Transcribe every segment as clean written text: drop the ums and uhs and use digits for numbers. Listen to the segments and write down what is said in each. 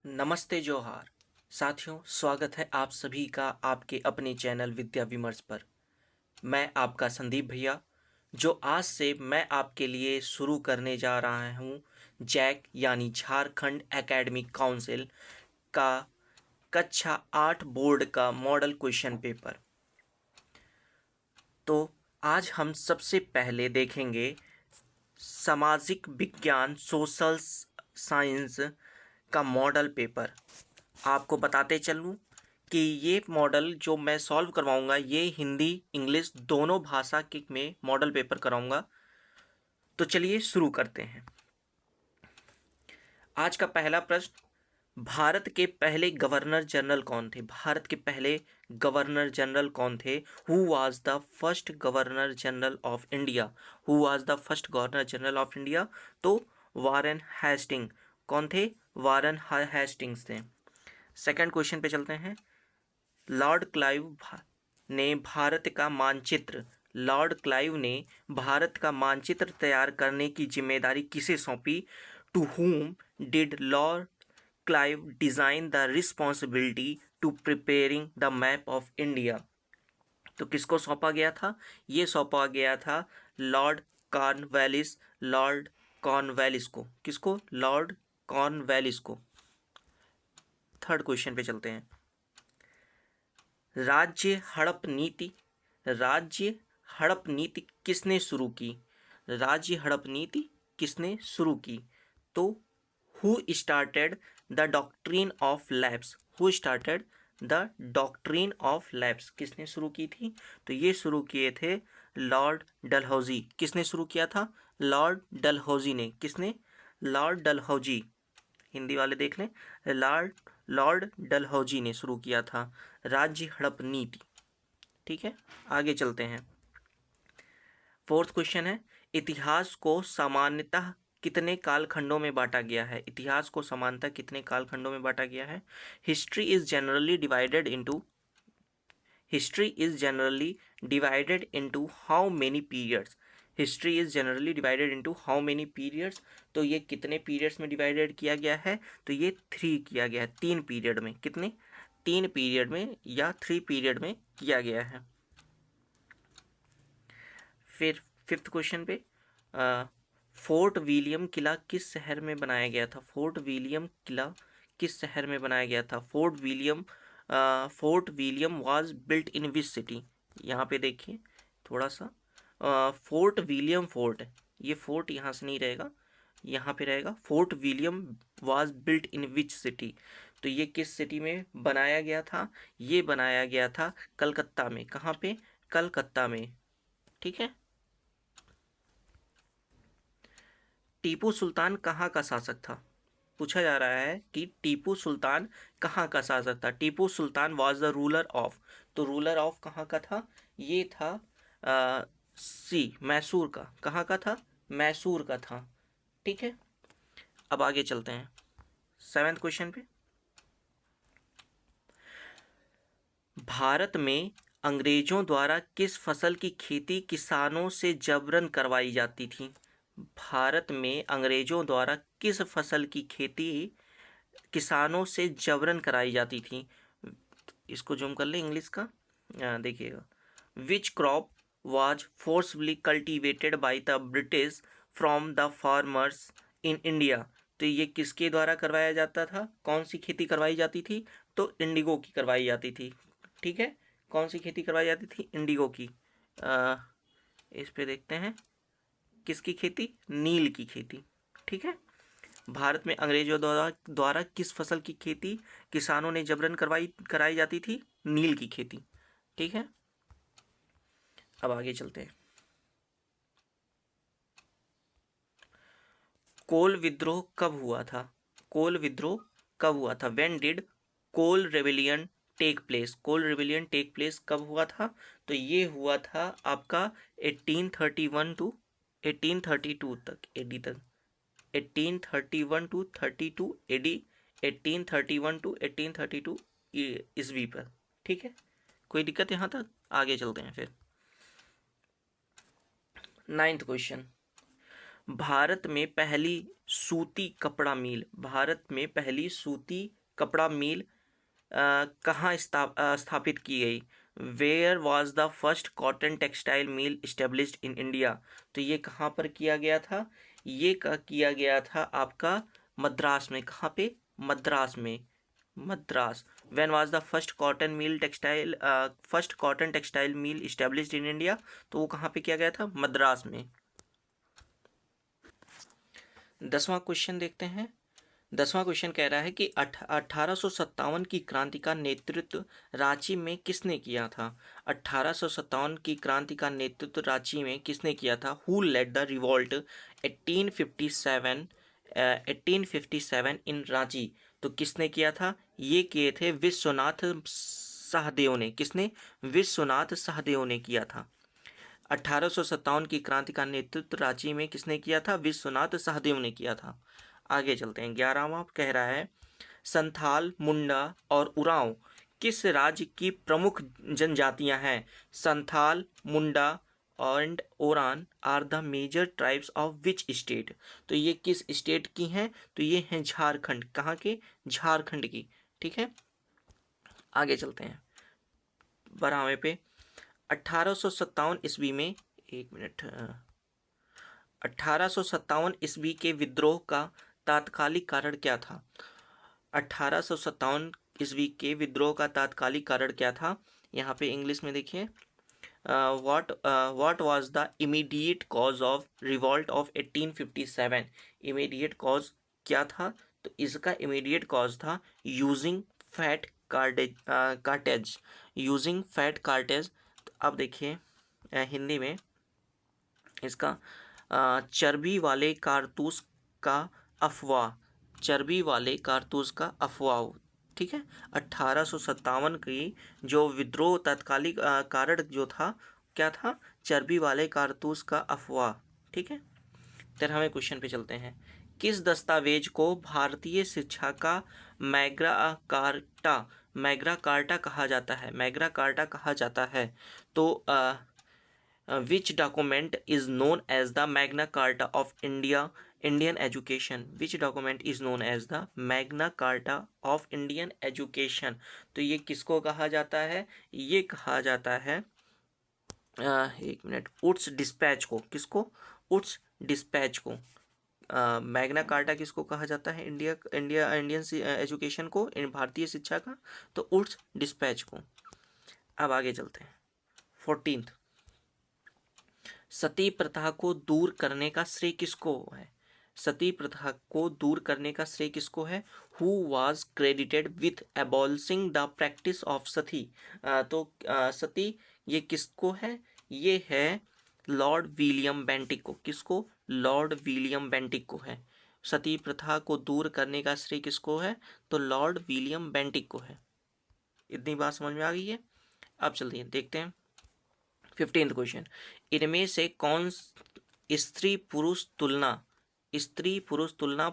नमस्ते जोहार साथियों, स्वागत है आप सभी का आपके अपने चैनल विद्या विमर्श पर। मैं आपका संदीप भैया, जो आज से मैं आपके लिए शुरू करने जा रहा हूँ जैक यानी झारखंड एकेडमिक काउंसिल का कक्षा 8 बोर्ड का मॉडल क्वेश्चन पेपर। तो आज हम सबसे पहले देखेंगे सामाजिक विज्ञान सोशल साइंस का मॉडल पेपर। आपको बताते चलूँ कि ये मॉडल जो मैं सॉल्व करवाऊँगा ये हिंदी इंग्लिश दोनों भाषा के में मॉडल पेपर कराऊँगा। तो चलिए शुरू करते हैं। आज का पहला प्रश्न, भारत के पहले गवर्नर जनरल कौन थे? भारत के पहले गवर्नर जनरल कौन थे? Who was the first governor general of India? Who was the first governor general of India? तो वारेन हेस्टिंग। कौन थे? वारेन हेस्टिंग्स थे। सेकंड क्वेश्चन पे चलते हैं। लॉर्ड क्लाइव ने भारत का मानचित्र लॉर्ड क्लाइव ने भारत का मानचित्र तैयार करने की जिम्मेदारी किसे सौंपी? To whom did Lord Clive design the responsibility to preparing the map of India? तो किसको सौंपा गया था? ये सौंपा गया था लॉर्ड कॉर्नवालिस। लॉर्ड कॉर्नवालिस को। किसको? लॉर्ड कॉर्नवालिस को। थर्ड क्वेश्चन पे चलते हैं। राज्य हड़प नीति राज्य हड़प नीति किसने शुरू की? राज्य हड़प नीति किसने शुरू की? तो who started the doctrine of lapse? Who started the doctrine of lapse? किसने शुरू की थी? तो ये शुरू किए थे लॉर्ड डलहौजी। किसने शुरू किया था? लॉर्ड डलहौजी ने। किसने? लॉर्ड डलहौजी। हिंदी वाले देख लें, लॉर्ड डलहौजी ने शुरू किया था राज्य हड़प नीति। ठीक है, आगे चलते हैं। फोर्थ क्वेश्चन है, इतिहास को सामान्यतः कितने कालखंडों में बांटा गया है? इतिहास को सामान्यतः कितने कालखंडों में बांटा गया है? History is generally divided into how many periods? History is generally divided into how many periods? तो ये कितने पीरियड्स में डिवाइडेड किया गया है? तो ये 3 किया गया है। 3 पीरियड में। कितने? 3 पीरियड में या 3 पीरियड में किया गया है। फिर फिफ्थ क्वेश्चन पे, फोर्ट विलियम किला किस शहर में बनाया गया था? फोर्ट विलियम किला किस शहर में बनाया गया था? Fort William was built in which city? यहाँ पे देखिए थोड़ा सा, फोर्ट विलियम फोर्ट, ये फोर्ट यहाँ से नहीं रहेगा, यहाँ पे रहेगा fort William was built in which city? तो ये किस सिटी में बनाया गया था? ये बनाया गया था कलकत्ता में। कहाँ पे? कलकत्ता में। ठीक है। टीपू सुल्तान कहाँ का शासक था? पूछा जा रहा है कि टीपू सुल्तान कहाँ का शासक था? Tipu Sultan was the ruler of. तो रूलर ऑफ कहाँ का था? ये था मैसूर का। कहाँ का था? मैसूर का था। ठीक है, अब आगे चलते हैं 7वें क्वेश्चन पे। भारत में अंग्रेजों द्वारा किस फसल की खेती किसानों से जबरन करवाई जाती थी? भारत में अंग्रेजों द्वारा किस फसल की खेती किसानों से जबरन कराई जाती थी? इसको जूम कर ले इंग्लिश का, देखिएगा। Which crop was forcefully cultivated by the British from the farmers in India? तो ये किसके द्वारा करवाया जाता था? कौन सी खेती करवाई जाती थी? तो इंडिगो की करवाई जाती थी। ठीक है, कौन सी खेती करवाई जाती थी? इंडिगो की। इस पे देखते हैं, किसकी खेती? नील की खेती। ठीक है, भारत में अंग्रेजों द्वारा किस फसल की खेती किसानों ने जबरन कराई जाती थी? नील की खेती। ठीक है, अब आगे चलते हैं। कोल विद्रोह कब हुआ था? कोल विद्रोह कब हुआ था? When did Kol rebellion take place? Kol rebellion take place कब हुआ था? तो ये हुआ था आपका 1831 टू 1832 तक, एडी तक। 1831 टू 32 एडी, 1831 टू 1832 ईस्वी पर। ठीक है, कोई दिक्कत यहाँ तक? आगे चलते हैं फिर 9th क्वेश्चन। भारत में पहली सूती कपड़ा मिल, भारत में पहली सूती कपड़ा मिल कहाँ स्थापित की गई? Where was the first cotton textile mill established in India? तो ये कहाँ पर किया गया था? ये किया गया था आपका मद्रास में। कहाँ पे? मद्रास में। Madras. When was the first cotton textile mill established in India? तो वो कहाँ पे किया गया था? मद्रास में। 10वां क्वेश्चन देखते हैं। 10वां क्वेश्चन कह रहा है कि 1857 की क्रांति का नेतृत्व रांची में किसने किया था? 1857 की क्रांति का नेतृत्व रांची में किसने किया था? हु लेड द रिवॉल्ट 1857 इन रांची? तो किसने किया था? ये किए थे विश्वनाथ सहदेव ने। किसने? विश्वनाथ सहदेव ने किया था। 1857 की क्रांति का नेतृत्व रांची में किसने किया था? विश्वनाथ सहदेव ने किया था। आगे चलते हैं। 11वां कह रहा है संथाल, मुंडा और उरांव किस राज्य की प्रमुख जनजातियां हैं? Santhal, Munda and Oraon are the major tribes of which state? तो ये किस स्टेट की हैं? तो ये हैं झारखंड। कहाँ के? झारखंड की। ठीक है, आगे चलते हैं 12वें पे। 1857 ईस्वी में, एक मिनट, 1857 ईस्वी के विद्रोह का तात्कालिक कारण क्या था? 1857 ईस्वी के विद्रोह का तात्कालिक कारण क्या था? यहाँ पे इंग्लिश में देखिए, what was the immediate cause of revolt of 1857? Immediate cause क्या था? तो इसका इमीडिएट कॉज था using fat cartridge. Using fat cartridge. अब देखिए हिंदी में इसका चर्बी वाले कारतूस का अफवाह। चर्बी वाले कारतूस का अफवाह। ठीक है, 1857 की जो विद्रोह तात्कालिक कारण जो था, क्या था? चर्बी वाले कारतूस का अफवाह। ठीक है, 13वें क्वेश्चन पे चलते हैं। किस दस्तावेज को भारतीय शिक्षा का मैग्ना कार्टा कहा जाता है? मैग्ना कार्टा कहा जाता है। तो which document is known as the Magna Carta of Indian education? Which document is known as the Magna Carta of Indian education? तो ये किसको कहा जाता है? ये कहा जाता है एक मिनट, उट्स डिस्पैच को। किसको? उट्स डिस्पैच को। मैग्ना कार्टा किसको कहा जाता है? इंडियन एजुकेशन को, भारतीय शिक्षा का, तो उट्स डिस्पैच को। अब आगे चलते हैं। 14th, सती प्रथा को दूर करने का श्रेय किसको है? सती प्रथा को दूर करने का श्रेय किसको है? Who was credited with abolishing the practice of sati? तो सती ये किसको है? ये है लॉर्ड विलियम बेंटिक को। किसको? लॉर्ड विलियम बेंटिक को है। सती प्रथा को दूर करने का श्रेय किसको है? तो लॉर्ड विलियम बेंटिक को है। इतनी बात समझ में आ गई है? अब चलिए देखते हैं 15th क्वेश्चन। इनमें से कौन स्त्री पुरुष तुलना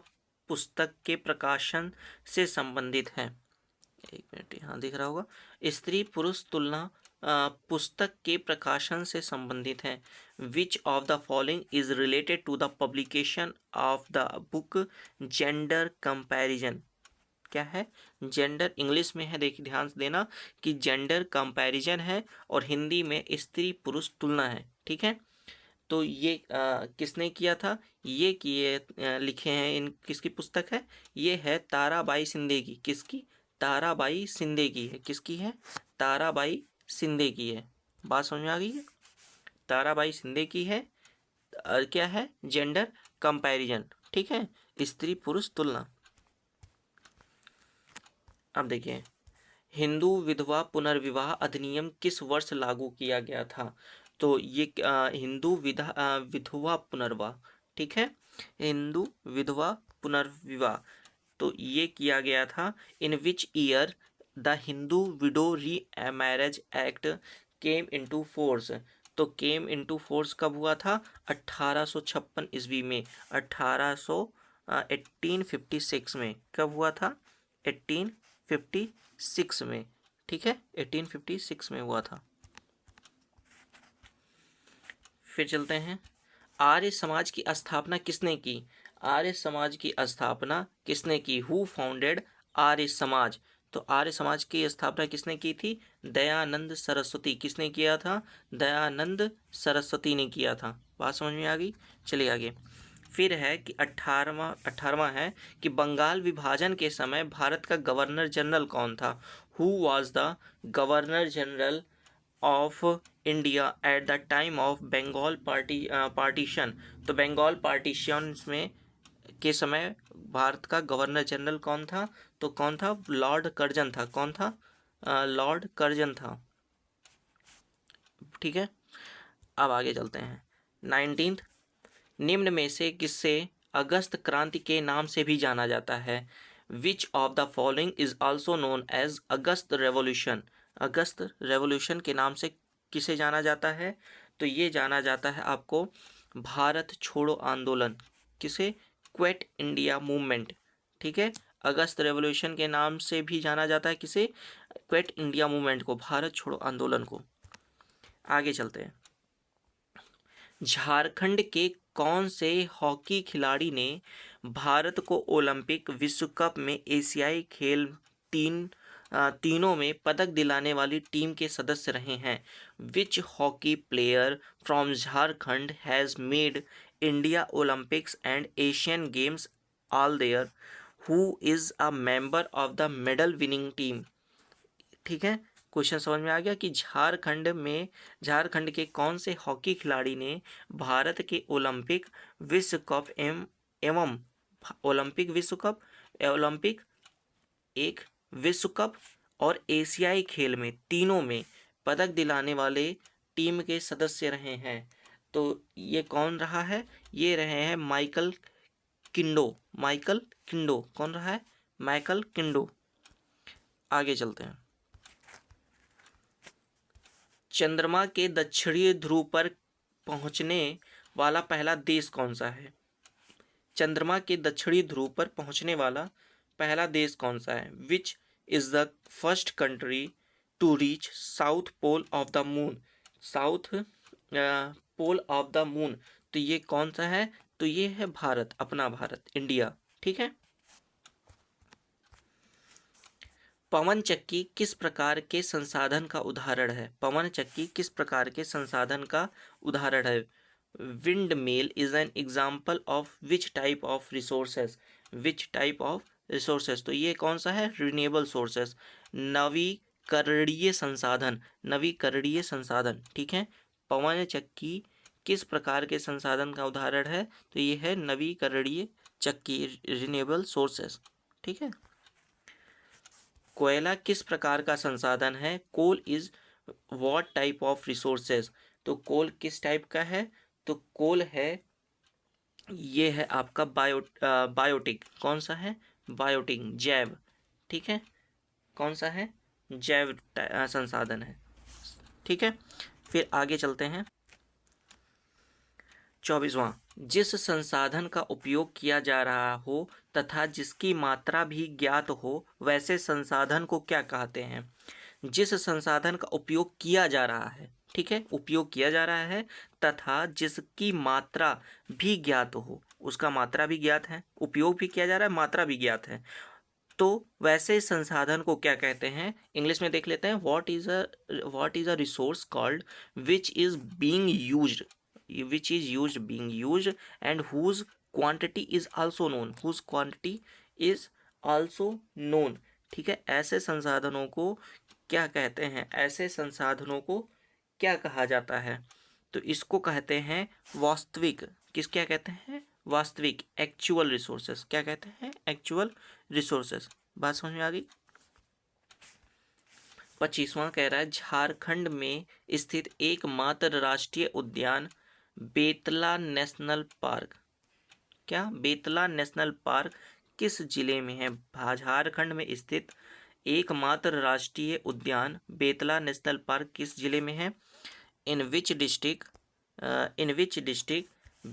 पुस्तक के प्रकाशन से संबंधित है? एक मिनट, यहाँ दिख रहा होगा। स्त्री पुरुष तुलना पुस्तक के प्रकाशन से संबंधित है। Which of the following is related to the publication of the book gender comparison? क्या है? जेंडर इंग्लिश में है, देखिए ध्यान से देना कि जेंडर कंपैरिजन है और हिंदी में स्त्री पुरुष तुलना है। ठीक है, तो ये किसने किया था? ये किए लिखे हैं, इन किसकी पुस्तक है? ये है ताराबाई शिंदे की। किसकी? ताराबाई शिंदे की है। किसकी है? ताराबाई शिंदे की है। बात समझ में आ गई है? ताराबाई शिंदे की है। क्या है? Gender comparison. ठीक है, स्त्री पुरुष तुलना। अब देखिए, हिंदू विधवा पुनर्विवाह अधिनियम किस वर्ष लागू किया गया था? तो ये हिंदू विधवा पुनर्विवाह, ठीक है, हिंदू विधवा पुनर्विवाह, तो ये किया गया था in which year the Hindu widow remarriage act came into force? तो केम इनटू फोर्स कब हुआ था? 1856 ईस्वी में। 1856 में। कब हुआ था? 1856 में। ठीक है, 1856 में हुआ था। फिर चलते हैं आर्य समाज की स्थापना किसने की? आर्य समाज की स्थापना किसने की? Who founded Arya Samaj? तो आर्य समाज की स्थापना किसने की थी? दयानंद सरस्वती। किसने किया था? दयानंद सरस्वती ने किया था। बात समझ में आ गई? चलिए आगे। फिर है कि 18वां है कि बंगाल विभाजन के समय भारत का गवर्नर जनरल कौन था? Who was the governor general of India at the time of Bengal partition? तो बंगाल पार्टीशन में के समय भारत का गवर्नर जनरल कौन था? तो कौन था? लॉर्ड कर्जन था। कौन था? लॉर्ड कर्जन था। ठीक है, अब आगे चलते हैं। 19th, निम्न में से किससे अगस्त क्रांति के नाम से भी जाना जाता है? Which of the following is also known as August revolution? August revolution के नाम से किसे जाना जाता है? तो ये जाना जाता है आपको भारत छोड़ो आंदोलन। किसे? Quit India movement. ठीक है, अगस्त रेवोल्यूशन के नाम से भी जाना जाता है किसे? क्विट इंडिया मूवमेंट को, भारत छोड़ो आंदोलन को। आगे चलते हैं। झारखंड के कौन से हॉकी खिलाड़ी ने भारत को ओलंपिक, विश्व कप में एशियाई खेल तीनों में पदक दिलाने वाली टीम के सदस्य रहे हैं? Which hockey player from Jharkhand has made India Olympics and Asian Games all there? Who is a member of the medal winning team? ठीक है, क्वेश्चन समझ में आ गया कि झारखंड के कौन से हॉकी खिलाड़ी ने भारत के ओलंपिक, विश्व कप एवं ओलंपिक विश्व कप, ओलंपिक एक विश्व कप और एशियाई खेल में तीनों में पदक दिलाने वाले टीम के सदस्य रहे हैं? तो ये कौन रहा है? ये रहे हैं माइकल किंडो। माइकल किंडो कौन रहा है? माइकल किंडो। आगे चलते हैं। चंद्रमा के दक्षिणी ध्रुव पर पहुंचने वाला पहला देश कौन सा है? चंद्रमा के दक्षिणी ध्रुव पर पहुंचने वाला पहला देश कौन सा है? Which is the first country to reach south pole of the moon? South pole of the moon, तो ये कौन सा है? तो ये है भारत, अपना भारत, इंडिया। ठीक है। पवन चक्की किस प्रकार के संसाधन का उदाहरण है? पवन चक्की किस प्रकार के संसाधन का उदाहरण है? Wind mill is an example of which type of resources? Which type of resources, तो ये कौन सा है? रिन्यूएबल सोर्सेज, नवीकरणीय संसाधन, नवीकरणीय संसाधन। ठीक है, पवन चक्की किस प्रकार के संसाधन का उदाहरण है? तो ये है नवीकरणीय चक्की, रिन्यूएबल सोर्सेज। ठीक है। कोयला किस प्रकार का संसाधन है? Coal is what type of resources? तो कोल किस टाइप का है? तो कोल है, ये है आपका बायोटिक। कौन सा है? बायोटिक, जैव। ठीक है, कौन सा है? जैव संसाधन है। ठीक है, फिर आगे चलते हैं। 24वां, जिस संसाधन का उपयोग किया जा रहा हो तथा जिसकी मात्रा भी ज्ञात हो वैसे संसाधन को क्या कहते हैं? जिस संसाधन का उपयोग किया जा रहा है, ठीक है, उपयोग किया जा रहा है तथा जिसकी मात्रा भी ज्ञात हो, उसका मात्रा भी ज्ञात है, उपयोग भी किया जा रहा है, मात्रा भी ज्ञात है, तो वैसे संसाधन को क्या कहते हैं? इंग्लिश में देख लेते हैं। What is a resource called which is being used, which is used, being used, and whose quantity is also known, whose quantity is also known। ठीक है, ऐसे संसाधनों को क्या कहते हैं? ऐसे संसाधनों को क्या कहा जाता है? तो इसको कहते हैं वास्तविक, क्या कहते हैं? वास्तविक, एक्चुअल रिसोर्सेस। क्या कहते हैं? Actual resources. बात समझ में आ गई? 25वां कह रहा है झारखंड में स्थित एकमात्र राष्ट्रीय उद्यान बेतला नेशनल पार्क। क्या? बेतला नेशनल पार्क किस जिले में है? झारखंड में स्थित एकमात्र राष्ट्रीय उद्यान बेतला नेशनल पार्क किस जिले में है? In which district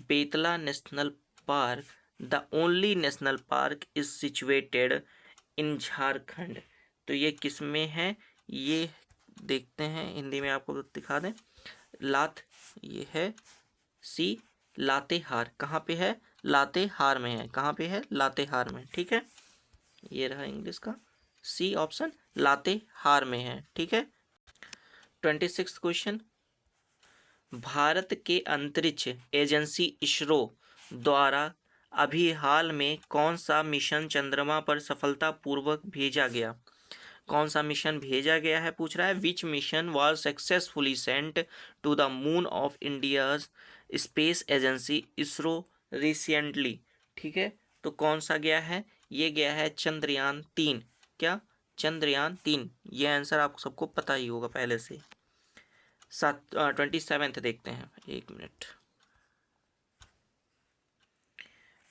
Betla national park the only national park is situated in Jharkhand? तो ये किस में है? ये देखते हैं, हिंदी में आपको दिखा दें। लात, ये है सी लातेहार। कहाँ पे है? लातेहार में है। कहाँ पे है? लातेहार में। ठीक है, ये रहा इंग्लिश का सी ऑप्शन, लातेहार में है। ठीक है। 26 क्वेश्चन, भारत के अंतरिक्ष एजेंसी इसरो द्वारा अभी हाल में कौन सा मिशन चंद्रमा पर सफलतापूर्वक भेजा गया? कौन सा मिशन भेजा गया है पूछ रहा है। Which mission was successfully sent to the moon of India's space agency ISRO recently? ठीक है, तो कौन सा गया है? ये गया है चंद्रयान 3। क्या? चंद्रयान 3। ये आंसर आपको सबको पता ही होगा पहले से। 27 देखते हैं, एक मिनट।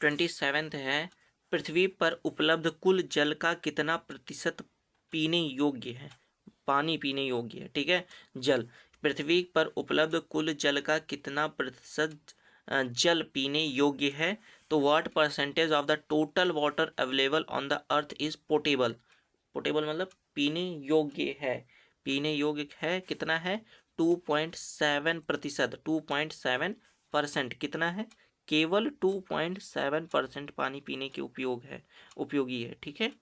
27 है, पृथ्वी पर उपलब्ध कुल जल का कितना प्रतिशत पीने योग्य है? पानी पीने योग्य है। ठीक है, जल, पृथ्वी पर उपलब्ध कुल जल का कितना प्रतिशत जल पीने योग्य है? तो what percentage of the total water available on the earth is potable? Potable मतलब पीने योग्य है। पीने योग्य है कितना है? 2.7%। 2.7% कितना है? केवल 2.7% पानी पीने के उपयोगी है। ठीक है।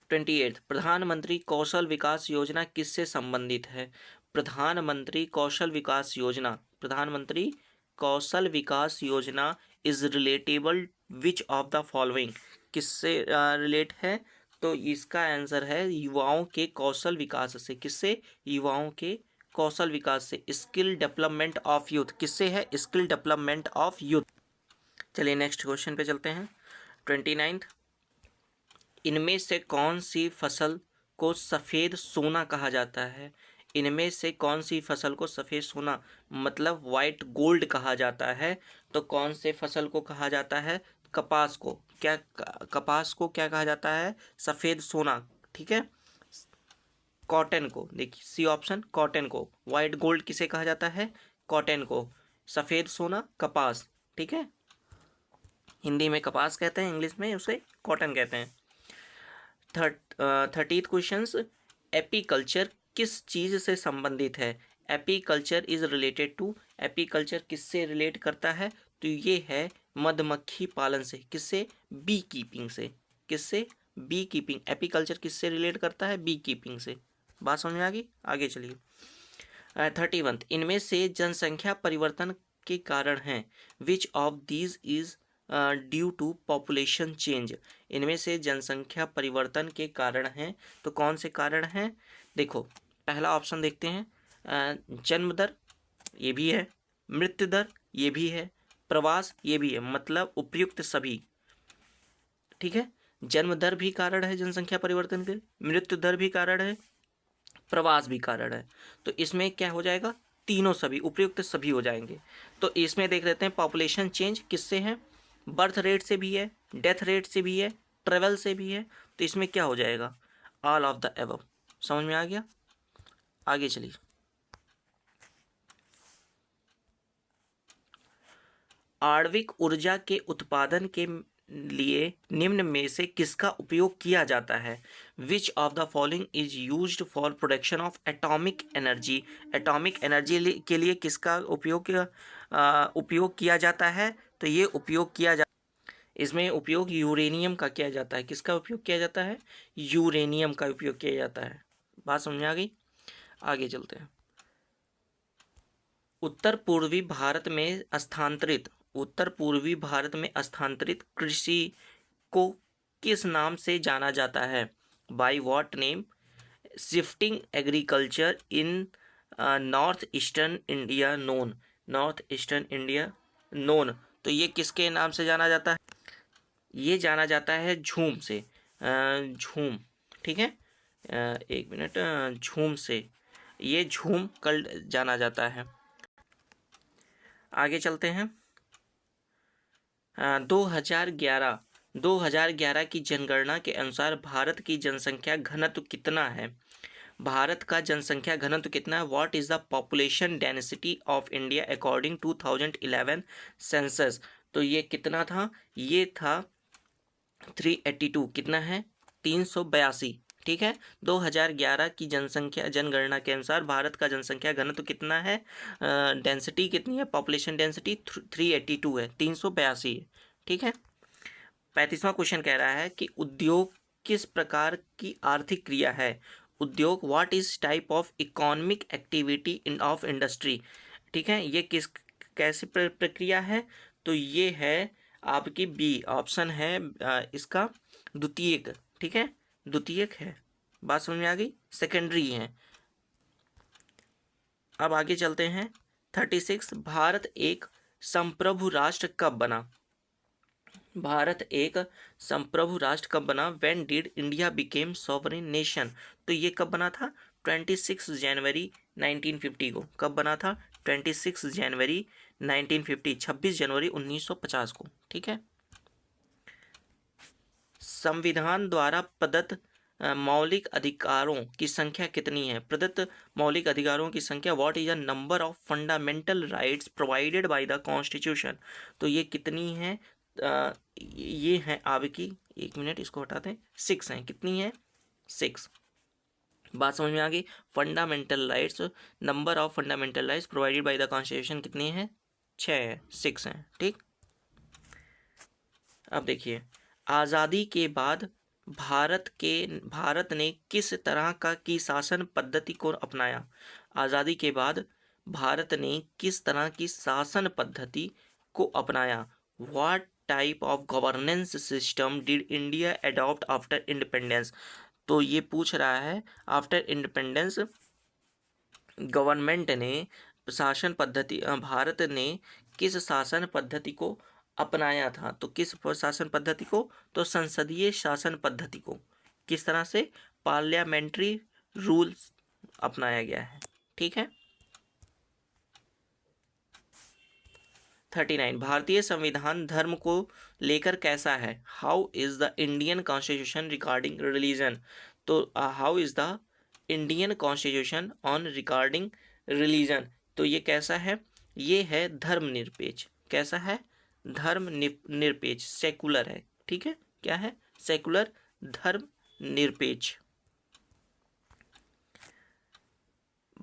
28, प्रधानमंत्री कौशल विकास योजना किससे संबंधित है? प्रधानमंत्री कौशल विकास योजना, प्रधानमंत्री कौशल विकास योजना is relatable which of the following? किससे रिलेट है? तो इसका आंसर है युवाओं के कौशल विकास से। किससे? युवाओं के कौशल विकास से। Skill development of youth. किससे है? Skill development of youth. चलिए नेक्स्ट क्वेश्चन पे चलते हैं। 29, इनमें से कौन सी फसल को सफ़ेद सोना कहा जाता है? इनमें से कौन सी फसल को सफ़ेद सोना मतलब वाइट गोल्ड कहा जाता है? तो कौन से फसल को कहा जाता है? कपास को। क्या? कपास को क्या कहा जाता है? सफ़ेद सोना। ठीक है। कॉटन को, देखिए सी ऑप्शन, कॉटन को। वाइट गोल्ड किसे कहा जाता है? कॉटन को। सफ़ेद सोना कपास। ठीक है, हिंदी में कपास कहते हैं, इंग्लिश में उसे कॉटन कहते हैं। 30th क्वेश्चन, एपीकल्चर किस चीज़ से संबंधित है? Apiculture is related to, apiculture किससे रिलेट करता है? तो ये है मधुमक्खी पालन से। किससे? बी कीपिंग से। किससे? Beekeeping. एपीकल्चर किससे रिलेट करता है? बी कीपिंग से। बात समझ में आ गई? आगे चलिए। 31, इनमें से जनसंख्या परिवर्तन के कारण हैं। Which of these is due to population change? इनमें से जनसंख्या परिवर्तन के कारण हैं, तो कौन से कारण हैं? देखो पहला ऑप्शन देखते हैं, जन्म दर ये भी है, मृत्यु दर ये भी है, प्रवास ये भी है, मतलब उपयुक्त सभी। ठीक है, जन्म दर भी कारण है जनसंख्या परिवर्तन के, मृत्यु दर भी कारण है, प्रवास भी कारण है। तो इसमें क्या हो जाएगा? तीनों सभी, उपयुक्त सभी हो जाएंगे। तो इसमें देख लेते हैं पॉपुलेशन चेंज किससे है? बर्थ रेट से भी है, डेथ रेट से भी है, ट्रेवल से भी है। तो इसमें क्या हो जाएगा? All of the above. समझ में आ गया? आगे चलिए। आणविक ऊर्जा के उत्पादन के लिए निम्न में से किसका उपयोग किया जाता है? Which of the following is used for production of atomic energy? Atomic energy के लिए किसका उपयोग किया जाता है? तो ये उपयोग किया जा इसमें उपयोग यूरेनियम का किया जाता है। किसका उपयोग किया जाता है? यूरेनियम का उपयोग किया जाता है। बात समझ में आ गई? आगे चलते हैं। उत्तर पूर्वी भारत में स्थानांतरित कृषि को किस नाम से जाना जाता है? By what name? Shifting agriculture in north eastern India known. North eastern India known. तो ये किसके नाम से जाना जाता है? ये जाना जाता है झूम से। झूम। ठीक है, एक मिनट, झूम से, ये झूम कल जाना जाता है। आगे चलते हैं। 2011 की जनगणना के अनुसार भारत की जनसंख्या घनत्व कितना है? भारत का जनसंख्या घनत्व कितना है? What is the population density of India according 2011 census? तो ये कितना था? ये था 382। कितना है? 382। ठीक है। 2011 की जनगणना के अनुसार भारत का जनसंख्या घनत्व कितना है, डेंसिटी कितनी है, पॉपुलेशन डेंसिटी 382 है, 382 है, ठीक है। 35वां क्वेश्चन कह रहा है कि उद्योग किस प्रकार की आर्थिक क्रिया है। उद्योग what is type of economic activity in of industry, ठीक है। ये किस कैसी प्रक्रिया है, तो ये है आपकी बी ऑप्शन है इसका द्वितीयक, ठीक है, द्वितीयक है। बात समझ में आ गई, सेकेंडरी है। अब आगे चलते हैं। 36 भारत एक संप्रभु राष्ट्र कब बना। भारत एक संप्रभु राष्ट्र कब बना, when did India became sovereign nation, तो ये कब बना था, 26 जनवरी 1950 को। कब बना था, 26 जनवरी 1950, 26 जनवरी 1950 को, ठीक है। संविधान द्वारा प्रदत्त मौलिक अधिकारों की संख्या कितनी है। प्रदत्त मौलिक अधिकारों की संख्या, what is the number of fundamental rights provided by the constitution, तो ये कितनी है, ये है आपकी, एक मिनट इसको हटा दें, 6 है, कितनी है, 6। बात समझ में आ गई। Fundamental rights, number of fundamental rights provided by the constitution कितनी है, 6 है, 6 है, ठीक। अब देखिए, आज़ादी के बाद भारत ने किस तरह की शासन पद्धति को अपनाया। आज़ादी के बाद भारत ने किस तरह की शासन पद्धति को अपनाया। What type of governance system did India adopt after independence, तो ये पूछ रहा है आफ्टर इंडिपेंडेंस गवर्नमेंट ने शासन पद्धति, भारत ने किस शासन पद्धति को अपनाया था, तो किस शासन पद्धति को, तो संसदीय शासन पद्धति को। किस तरह से, पार्लियामेंट्री रूल्स अपनाया गया है, ठीक है। 39 भारतीय संविधान धर्म को लेकर कैसा है। How is the Indian constitution regarding religion, तो how is the Indian constitution on regarding religion, तो ये कैसा है, ये है धर्मनिरपेक्ष। कैसा है, धर्म निरपेक्ष, सेकुलर है, ठीक है। क्या है, सेकुलर, धर्म निरपेक्ष।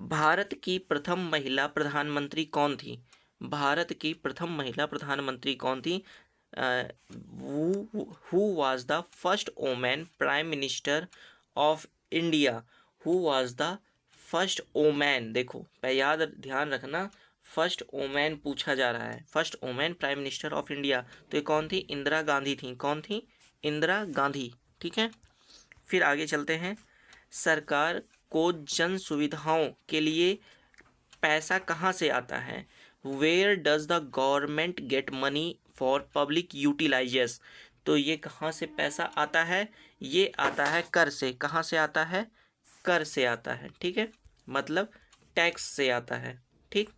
भारत की प्रथम महिला प्रधानमंत्री कौन थी। भारत की प्रथम महिला प्रधानमंत्री कौन थी, who was the first women prime minister of India, who was the first women, देखो याद ध्यान रखना, फर्स्ट वोमेन पूछा जा रहा है, first women prime minister of India, तो ये कौन थी, इंदिरा गांधी थी। कौन थी, इंदिरा गांधी, ठीक है। फिर आगे चलते हैं। सरकार को जन सुविधाओं के लिए पैसा कहाँ से आता है। Where does the government get money for public utilises, तो ये कहाँ से पैसा आता है, ये आता है कर से। कहाँ से आता है, कर से आता है, ठीक है, मतलब टैक्स से आता है, ठीक।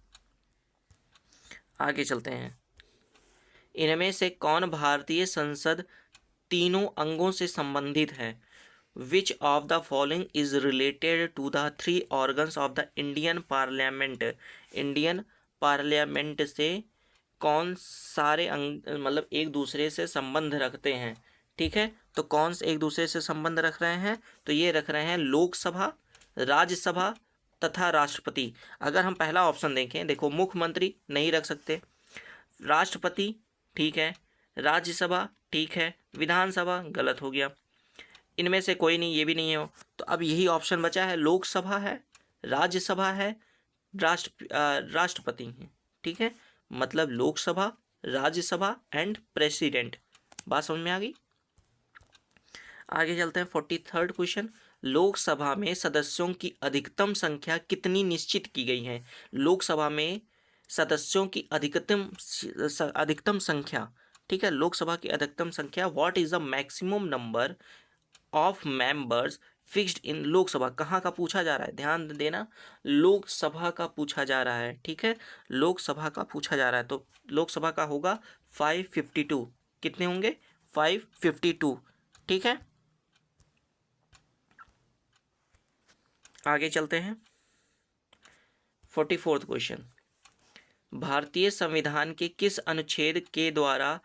आगे चलते हैं। इनमें से कौन भारतीय संसद तीनों अंगों से संबंधित है। Which of the following is related to the 3 organs of the Indian parliament, Indian parliament से कौन सारे अंग मतलब एक दूसरे से संबंध रखते हैं, ठीक है। तो कौन से एक दूसरे से संबंध रख रहे हैं, तो ये रख रहे हैं लोकसभा, राज्यसभा तथा राष्ट्रपति। अगर हम पहला ऑप्शन देखें, देखो मुख्यमंत्री नहीं रख सकते, राष्ट्रपति ठीक है, राज्यसभा ठीक है, विधानसभा गलत हो गया, इनमें से कोई नहीं, ये भी नहीं हो, तो अब यही ऑप्शन बचा है, लोकसभा है, राज्यसभा है, राष्ट्रपति है, ठीक है। मतलब लोकसभा, राज्यसभा एंड प्रेसिडेंट। बात समझ में आ गई। आगे चलते हैं। 43rd क्वेश्चन, लोकसभा में सदस्यों की अधिकतम संख्या कितनी निश्चित की गई है। लोकसभा में सदस्यों की अधिकतम संख्या, ठीक है, लोकसभा की अधिकतम संख्या, what is the maximum number of members fixed in Lok Sabha. कहाँ का पूछा जा रहा है, ध्यान देना, लोकसभा का पूछा जा रहा है, ठीक है, लोकसभा का पूछा जा रहा है, तो लोकसभा का होगा 552। कितने होंगे, 552, ठीक है। आगे चलते हैं। 44th क्वेश्चन, भारतीय संविधान के किस अनुच्छेद के द्वारा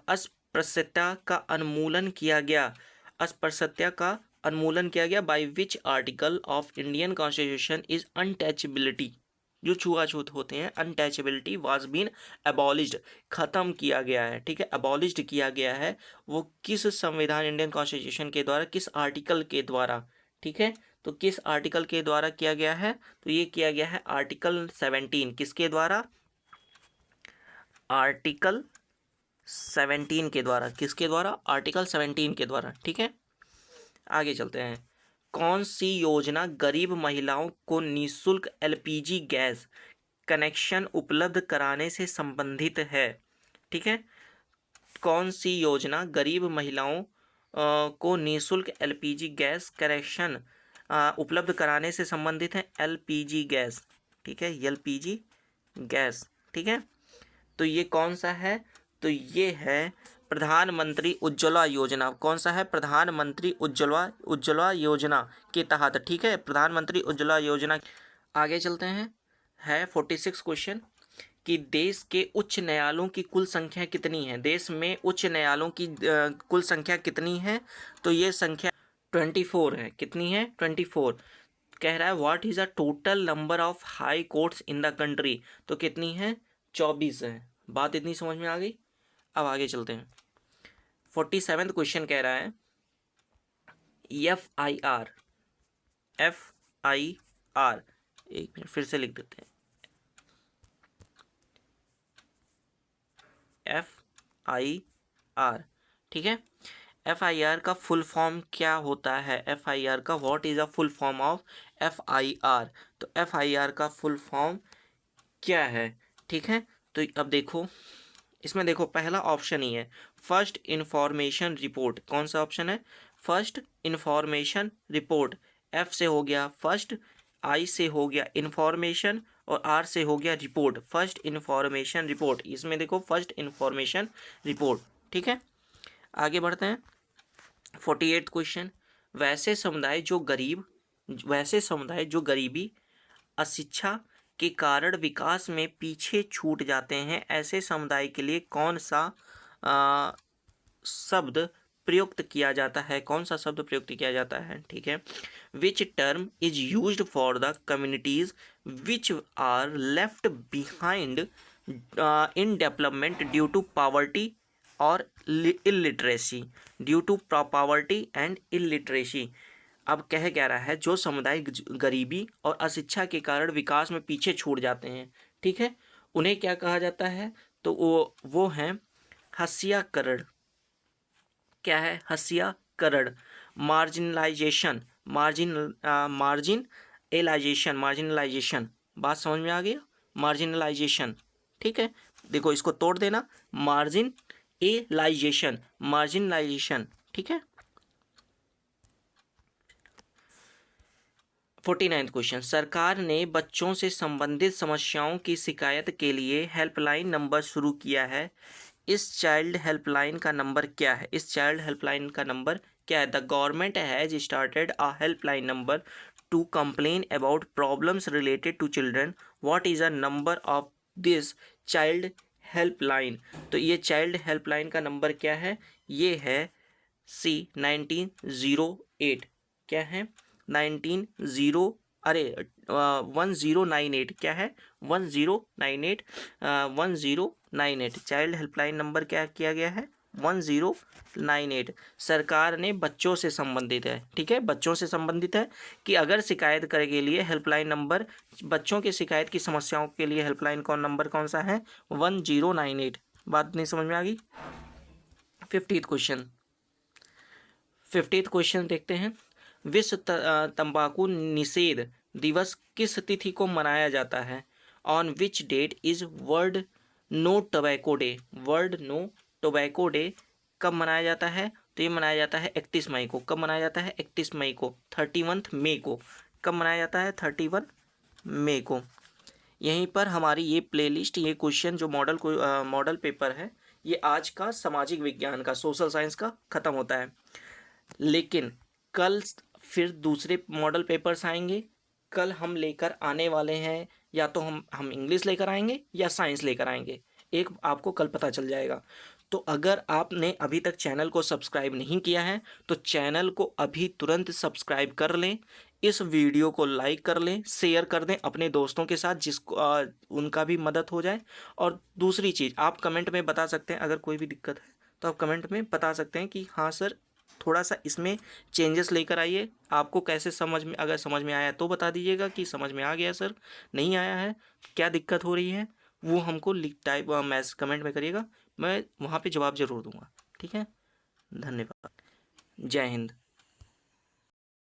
अस्पृश्यता का उन्मूलन किया गया। अस्पृश्यता का उन्मूलन किया गया? By which article of Indian constitution is untouchability, जो छुआछूत होते हैं, अनटचेबिलिटी वाज बीन अबॉलिश्ड, खत्म किया गया है, ठीक है, अबॉलिश्ड किया गया है। वो किस संविधान, इंडियन कॉन्स्टिट्यूशन के द्वारा, किस आर्टिकल के द्वारा, ठीक है, तो किस आर्टिकल के द्वारा किया गया है? तो ये किया गया है आर्टिकल 17। किसके द्वारा? आर्टिकल 17 के द्वारा। किसके द्वारा? आर्टिकल 17 के द्वारा, ठीक है। आगे चलते हैं। कौन सी योजना गरीब महिलाओं को निःशुल्क एलपीजी गैस कनेक्शन उपलब्ध कराने से संबंधित है? ठीक है, कौन सी योजना गरीब महिलाओं को निःशुल्क एलपीजी गैस कनेक्शन उपलब्ध कराने से संबंधित है? एलपीजी गैस, ठीक है, एलपीजी गैस, ठीक है। तो ये कौन सा है? तो ये है प्रधानमंत्री उज्ज्वला योजना। कौन सा है? प्रधानमंत्री उज्ज्वला योजना के तहत, ठीक है, प्रधानमंत्री उज्ज्वला योजना। आगे चलते हैं। है 46 क्वेश्चन कि देश के उच्च न्यायालयों की कुल संख्या कितनी है? देश में उच्च न्यायालयों की कुल संख्या कितनी है? तो ये संख्या 24 है। कितनी है? 24। कह रहा है what is the total number of high courts in the country? तो कितनी है? 24 है। बात इतनी समझ में आ गई? अब आगे चलते हैं। 47 क्वेश्चन कह रहा है FIR, FIR, एक मिनट फिर से लिख देते हैं, FIR, ठीक है। FIR का फुल फॉर्म क्या होता है? FIR का what is the full form of FIR? तो FIR का फुल फॉर्म क्या है? ठीक है, तो अब देखो, इसमें देखो पहला ऑप्शन ही है फर्स्ट इंफॉर्मेशन रिपोर्ट। कौन सा ऑप्शन है? First information report. F से हो गया फर्स्ट, I से हो गया इंफॉर्मेशन और R से हो गया रिपोर्ट। फर्स्ट इंफॉर्मेशन रिपोर्ट, इसमें देखो फर्स्ट इंफॉर्मेशन रिपोर्ट, ठीक है। आगे बढ़ते हैं। 48 क्वेश्चन, वैसे समुदाय जो गरीबी, अशिक्षा के कारण विकास में पीछे छूट जाते हैं, ऐसे समुदाय के लिए कौन सा शब्द प्रयुक्त किया जाता है? कौन सा शब्द प्रयुक्त किया जाता है? ठीक है। Which term is used for the communities which are left behind in development due to poverty और illiteracy? Due to poverty and illiteracy. अब कह रहा है जो समुदाय गरीबी और अशिक्षा के कारण विकास में पीछे छूट जाते हैं, ठीक है, उन्हें क्या कहा जाता है? तो वो हैं हस्याकरण। क्या है? हस्याकरण। Marginalisation, marginalisation. बात समझ में आ गया? मार्जिनलाइजेशन, ठीक है। देखो इसको तोड़ देना, मार्जिनलाइजेशन, ठीक है। 49 क्वेश्चन, सरकार ने बच्चों से संबंधित समस्याओं की शिकायत के लिए हेल्पलाइन नंबर शुरू किया है। इस चाइल्ड हेल्पलाइन का नंबर क्या है? इस चाइल्ड हेल्पलाइन का नंबर क्या है? The government has started a helpline number to complain about problems related to children. What is the number of this child helpline? तो ये चाइल्ड हेल्पलाइन का नंबर क्या है? ये है C1908। क्या है? 1098। क्या है? 1098 चाइल्ड हेल्पलाइन नंबर क्या किया गया है? 1098। सरकार ने बच्चों से संबंधित है, ठीक है, बच्चों से संबंधित है कि अगर शिकायत करे के लिए हेल्पलाइन नंबर, बच्चों की शिकायत की समस्याओं के लिए हेल्पलाइन नंबर कौन सा है? 1098। बात नहीं समझ में आ गई? 50th क्वेश्चन देखते हैं। विश्व तंबाकू निषेध दिवस किस तिथि को मनाया जाता है? On which date is world no tobacco day? World no tobacco day कब मनाया जाता है? तो ये मनाया जाता है 31 मई को। कब मनाया जाता है? 31 मई को। 31 मई को। कब मनाया जाता है? 31 मई को। यहीं पर हमारी ये प्लेलिस्ट, ये क्वेश्चन जो मॉडल पेपर है, ये आज का सामाजिक विज्ञान का, सोशल साइंस का ख़त्म होता है। लेकिन कल फिर दूसरे मॉडल पेपर्स आएंगे। कल हम लेकर आने वाले हैं, या तो हम इंग्लिश लेकर आएंगे या साइंस लेकर आएंगे, एक आपको कल पता चल जाएगा। तो अगर आपने अभी तक चैनल को सब्सक्राइब नहीं किया है तो चैनल को अभी तुरंत सब्सक्राइब कर लें, इस वीडियो को लाइक कर लें, शेयर कर दें अपने दोस्तों के साथ जिसको उनका भी मदद हो जाए। और दूसरी चीज़, आप कमेंट में बता सकते हैं अगर कोई भी दिक्कत है तो आप कमेंट में बता सकते हैं कि हाँ सर थोड़ा सा इसमें चेंजेस लेकर आइए। आपको कैसे समझ में, अगर समझ में आया तो बता दीजिएगा कि समझ में आ गया सर, नहीं आया है क्या दिक्कत हो रही है, वो हमको टाइप मैसेज कमेंट में करिएगा, मैं वहाँ पे जवाब ज़रूर दूंगा। ठीक है, धन्यवाद, जय हिंद।